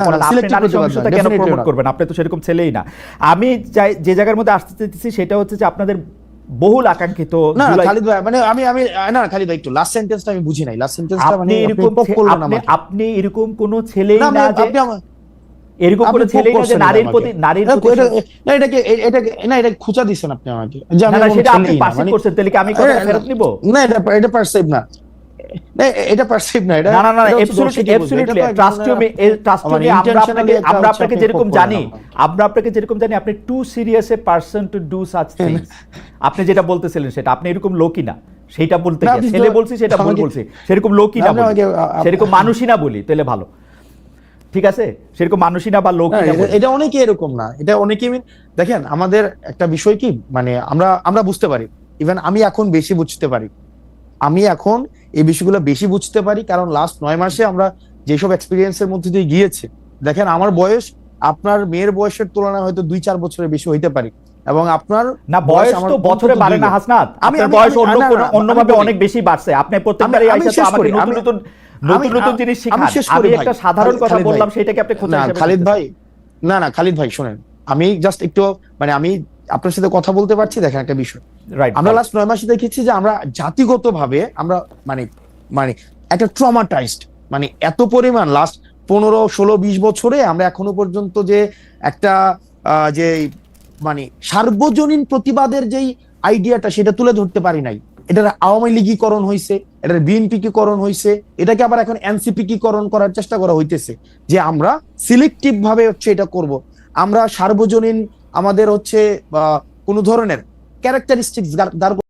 করেন, আপনি নারী সহিংসতা কেন প্রমোট করবেন? আপনি তো সেরকম ছেলেই না। আমি যে জায়গার মধ্যে আসতে চাইতেছি সেটা হচ্ছে যে আপনাদের বহুল আকাঙ্ক্ষিত না খালিদ ভাই, মানে আমি না খালিদ ভাই, একটু লাস্ট সেন্টেন্সটা আমি বুঝি নাই। লাস্ট সেন্টেন্সটা মানে আপনি এরকম কোন ছেলেই না যে এরকম আপনি কোন ছেলেই না যে নারীর প্রতি না, এটা খুঁচা দিচ্ছেন আপনি আমাকে, যে আমি সেটা আপনি পারসিভ করছেন, তাহলে কি আমি কথা ফেরত নিব? না, এটা পারসিভ না, এটা পারসিভ না, এটা না না না, অ্যাবসলিউটলি ট্রাস্ট মি, আমরা আপনাকে যেরকম জানি, আপনি too serious a person to do such things. আপনি যেটা বলতেছিলেন সেটা আপনি এরকম লোকই না, সেটা বলতে গিয়ে ছেলে বলছি, সেটা ভুল বলছি, সেরকম লোকই না, সেরকম মানুষই না বলি, তাহলে ভালো, ঠিক আছে? সেরকম মানুষই না বা লোকই না, এটা অনেকে এরকম না, এটা অনেকে। দেখেন, আমাদের একটা বিষয় কি, মানে আমরা বুঝতে পারি, ইভেন আমি এখন বেশি বুঝতে পারি, আমি এখন এই বিষয়গুলো বেশি বুঝতে পারি, কারণ লাস্ট 9 মাসে আমরা যেসব এক্সপিরিয়েন্সের মধ্যে দিয়ে গিয়েছি, দেখেন আমার বয়স আপনার মেয়ের বয়সের তুলনায় হয়তো 2-4 বছরের বেশি হইতে পারি, এবং আপনার না বয়স তো বছরে বাড়ে না হাসনাত, আপনার বয়স অন্যভাবে অনেক বেশি বাড়ছে। আপনি প্রত্যেকবারই আইসা তো আমাকে নতুন জিনিস শিখান। আমি একটা সাধারণ কথা বললাম, সেটাকে আপনি খোঁচা হিসেবে খালিদ ভাই, না খালিদ ভাই শুনেন, আমি জাস্ট একটু, মানে আমি আপনার সাথে কথা বলতে পারছি। দেখেন একটা বিষয়, আমরা লাস্ট 9 মাসে দেখেছি যে আমরা জাতিগতভাবে আমরা মানে মানে একটা ট্রমাটাইজড, মানে এত পরিমাণ লাস্ট 15-16-20 বছরে আমরা এখনো পর্যন্ত যে একটা যে মানে সার্বজনীন প্রতিবাদের যেই আইডিয়াটা, সেটা তুলে ধরতে পারি নাই। এটার আওয়ামী লীগীকরণ হয়েছে, এটার বিএনপিকীকরণ হয়েছে, এটাকে আবার এখন এনসিপিকীকরণ করার চেষ্টা করা হইতেছে, যে আমরা সিলেক্টিভ ভাবে হচ্ছে এটা করব, আমরা সার্বজনীন আমাদের হচ্ছে কোন ধরনের ক্যারেক্টারিস্টিক্স